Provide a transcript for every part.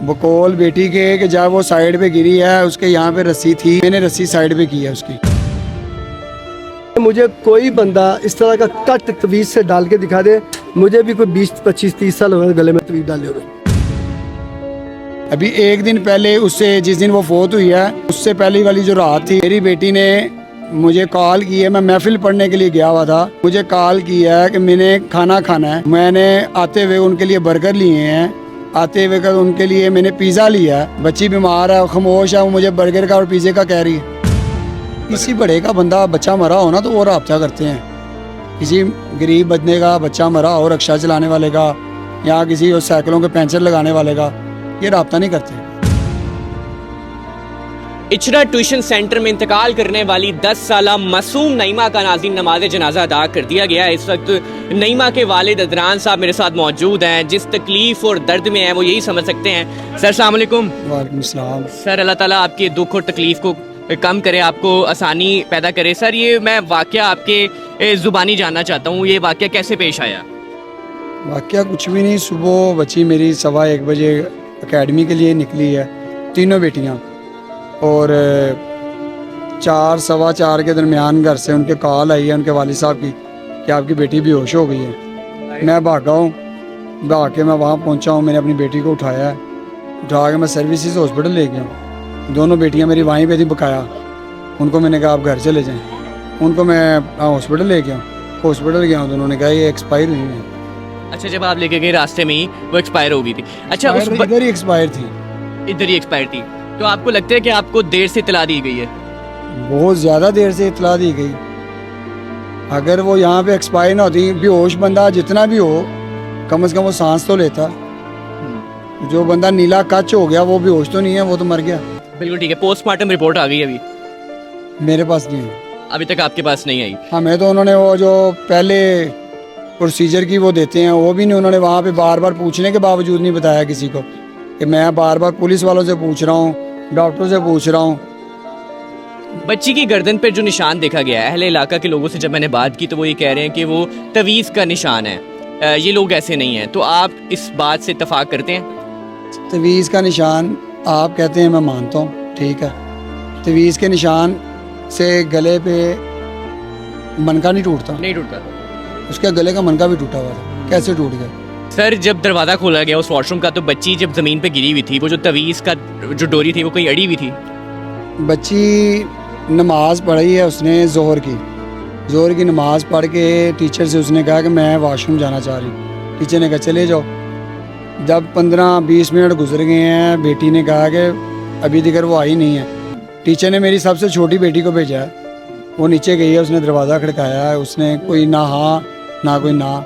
بقول بیٹی کے کہ جب وہ سائڈ پہ گری ہے اس کے یہاں پہ رسی تھی، میں نے رسی سائڈ پہ کی ہے اس کی۔ مجھے کوئی بندہ اس طرح کا کٹ تویز سے ڈال کے دکھا دے، مجھے بھی کوئی 20 25 30 سال ہو گئے گلے میں تویز ڈالے ہوئے۔ ابھی ایک دن پہلے اس سے جس دن وہ فوت ہوئی ہے اس سے پہلی والی جو رات تھی، میری بیٹی نے مجھے کال کی ہے، میں محفل پڑھنے کے لیے گیا ہوا تھا، مجھے کال کی ہے کہ میں نے کھانا کھانا ہے۔ میں نے آتے ہوئے ان کے لیے برگر لیے ہیں، آتے ہوئے ان کے لیے میں نے پیزا لیا ہے۔ بچی بیمار ہے، خاموش ہے، وہ مجھے برگر کا اور پیزے کا کہہ رہی ہے۔ کسی بڑے کا بندہ بچہ مرا ہو نا تو وہ رابطہ کرتے ہیں، کسی غریب بندے کا بچہ مرا ہو رکشہ چلانے والے کا یا کسی سائیکلوں کے پینچر لگانے والے کا، یہ رابطہ نہیں کرتے۔ اچرا ٹیوشن سینٹر میں انتقال کرنے والی 10 سالہ معصوم نعیمہ کا ناظرین نماز جنازہ ادا کر دیا گیا ہے۔ اس وقت نعیمہ کے والد عدنان صاحب میرے ساتھ موجود ہیں، جس تکلیف اور درد میں ہیں وہ یہی سمجھ سکتے ہیں۔ سر السلام علیکم۔ وعلیکم السلام۔ سر اللہ تعالیٰ آپ کے دکھ اور تکلیف کو کم کرے، آپ کو آسانی پیدا کرے۔ سر یہ میں واقعہ آپ کے زبانی جاننا چاہتا ہوں، یہ واقعہ کیسے پیش آیا؟ واقعہ کچھ بھی نہیں، صبح بچی میری 1:15 بجے اکیڈمی کے لیے نکلی ہے، تینوں بیٹیاں، اور 4 سوا 4 کے درمیان گھر سے ان کے کال آئی ہے ان کے والد صاحب کی کہ آپ کی بیٹی بے ہوش ہو گئی ہے۔ میں بھاگا ہوں، بھاگ کے میں وہاں پہنچا ہوں، میں نے اپنی بیٹی کو اٹھایا ہے، اٹھا کے میں سروسز ہاسپٹل لے گیا ہوں۔ دونوں بیٹیاں میری وہیں پہ تھی بقایا، ان کو میں نے کہا آپ گھر چلے جائیں، ان کو میں ہاسپٹل لے گیا ہوں، ہاسپٹل گیا ہوں تو انہوں نے کہا یہ ایکسپائر ہوئی ہے۔ اچھا، جب آپ لے کے گئے راستے میں ہی وہ ایکسپائر ہو گئی تھی؟ اچھا، ادھر ہی ایکسپائر تھی، ادھر ہی ایکسپائر تھی، تو آپ کو لگتا ہے کہ آپ کو دیر سے اطلاع دی گئی ہے؟ بہت زیادہ دیر سے اطلاع دی گئی۔ اگر وہ یہاں پہ ایکسپائر نہ ہوتی، بے ہوش بندہ جتنا بھی ہو کم از کم وہ سانس تو لیتا۔ جو بندہ نیلا کچ ہو گیا وہ بے ہوش تو نہیں ہے، وہ تو مر گیا۔ بالکل ٹھیک ہے۔ پوسٹ مارٹم رپورٹ آ گئی ابھی؟ میرے پاس نہیں ہے ابھی تک آپ کے پاس نہیں آئی؟ ہمیں تو انہوں نے وہ جو پہلے پروسیجر کی وہ دیتے ہیں وہ بھی نہیں، انہوں نے وہاں پہ بار بار پوچھنے کے باوجود نہیں بتایا کسی کو، کہ میں بار بار پولیس والوں سے پوچھ رہا ہوں، ڈاکٹر سے پوچھ رہا ہوں۔ بچی کی گردن پر جو نشان دیکھا گیا ہے، اہل علاقہ کے لوگوں سے جب میں نے بات کی تو وہ یہ کہہ رہے ہیں کہ وہ تویز کا نشان ہے، یہ لوگ ایسے نہیں ہیں، تو آپ اس بات سے اتفاق کرتے ہیں؟ تویز کا نشان آپ کہتے ہیں، میں مانتا ہوں، ٹھیک ہے۔ تویز کے نشان سے گلے پہ منکا نہیں ٹوٹتا، نہیں ٹوٹتا؟ اس کے گلے کا منکا بھی ٹوٹا ہوا تھا، کیسے ٹوٹ گیا؟ سر جب دروازہ کھولا گیا اس واش روم کا تو بچی جب زمین پہ گری ہوئی تھی، وہ جو تویز کا جو ڈوری تھی وہ کہیں اڑی ہوئی تھی؟ بچی نماز پڑھی ہے اس نے ظہر کی نماز پڑھ کے ٹیچر سے اس نے کہا کہ میں واش روم جانا چاہ رہی ہوں، ٹیچر نے کہا چلے جاؤ۔ جب 15-20 منٹ گزر گئے ہیں، بیٹی نے کہا کہ ابھی دیگر وہ آئی نہیں ہے، ٹیچر نے میری سب سے چھوٹی بیٹی کو بھیجا ہے، وہ نیچے گئی ہے، اس نے دروازہ کھڑکایا ہے، اس نے کوئی نہ ہاں نہ کوئی نہ،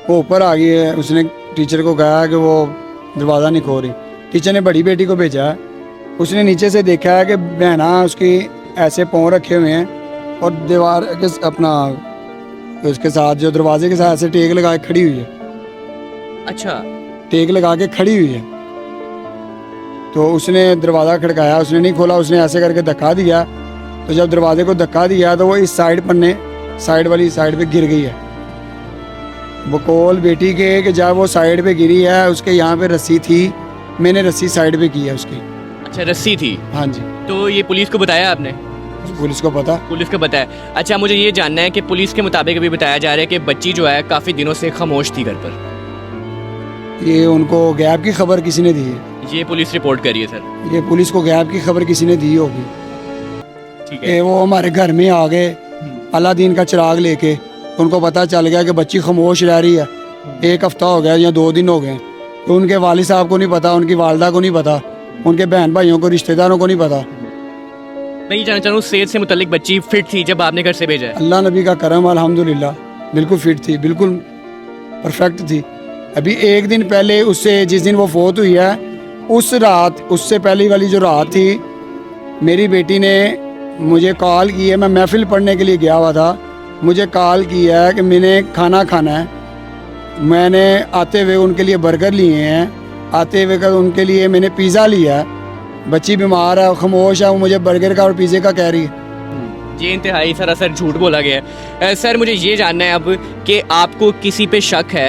وہ اوپر آ گئی ہے، اس نے ٹیچر کو کہا کہ وہ دروازہ نہیں کھول رہی، ٹیچر نے بڑی بیٹی کو بھیجا ہے، اس نے نیچے سے دیکھا ہے کہ بہنا اس کی ایسے پاؤں رکھے ہوئے ہیں اور دیوار کے اپنا اس کے ساتھ جو دروازے کے ساتھ ایسے ٹیک لگا کے کھڑی ہوئی ہے۔ اچھا، ٹیک لگا کے کھڑی ہوئی ہے، تو اس نے دروازہ کھڑکایا، اس نے نہیں کھولا، اس نے ایسے کر کے دھکا دیا، تو جب دروازے کو دھکا دیا تو وہ اس سائڈ والی سائڈ پہ گر گئی ہے۔ بقول بیٹی کے کہ جب وہ سائڈ پہ گری ہے اس کے یہاں پہ رسی تھی، میں نے رسی سائڈ پہ کی ہے اس کی۔ اچھا، رسی تھی؟ ہاں جی۔ تو یہ پولیس کو بتایا آپ نے؟ پولیس کو پتا؟ پولیس کو بتایا۔ اچھا، مجھے یہ جاننا ہے کہ پولیس کے مطابق ابھی بتایا جا رہا ہے کہ بچی جو ہے کافی دنوں سے خاموش تھی گھر پر، یہ ان کو غیب کی خبر کسی نے دی ہے، یہ پولیس رپورٹ کری ہے سر؟ یہ پولیس کو غیب کی خبر کسی نے دی ہوگی ٹھیک ہے۔ کہ وہ ہمارے گھر میں آ گئے اللہ دین کا چراغ لے کے، ان کو پتہ چل گیا کہ بچی خاموش رہ رہی ہے، 1 ہفتہ ہو گیا یا 2 دن ہو گئے، تو ان کے والد صاحب کو نہیں پتا، ان کی والدہ کو نہیں پتا، ان کے بہن بھائیوں کو، رشتہ داروں کو نہیں پتا۔ میں یہ جاننا چاہ رہا ہوں صحت سے متعلق بچی فٹ تھی جب آپ نے گھر سے بھیجا ہے؟ اللہ نبی کا کرم الحمدللہ، بالکل فٹ تھی، بالکل پرفیکٹ تھی۔ ابھی ایک دن پہلے اس سے جس دن وہ فوت ہوئی ہے اس رات، اس سے پہلی والی جو رات تھی، میری بیٹی نے مجھے کال کی ہے، میں محفل پڑھنے کے لیے گیا ہوا تھا، مجھے کال کی ہے کہ میں نے کھانا کھانا ہے، میں نے آتے ہوئے ان کے لیے برگر لیے ہیں، آتے ہوئے ان کے لیے میں نے پیزا لیا ہے، بچی بیمار ہے، خاموش ہے، وہ مجھے برگر کا اور پیزے کا کہہ رہی ہے۔ یہ انتہائی سراسر جھوٹ بولا گیا ہے۔ سر مجھے یہ جاننا ہے اب کہ آپ کو کسی پہ شک ہے؟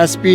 SP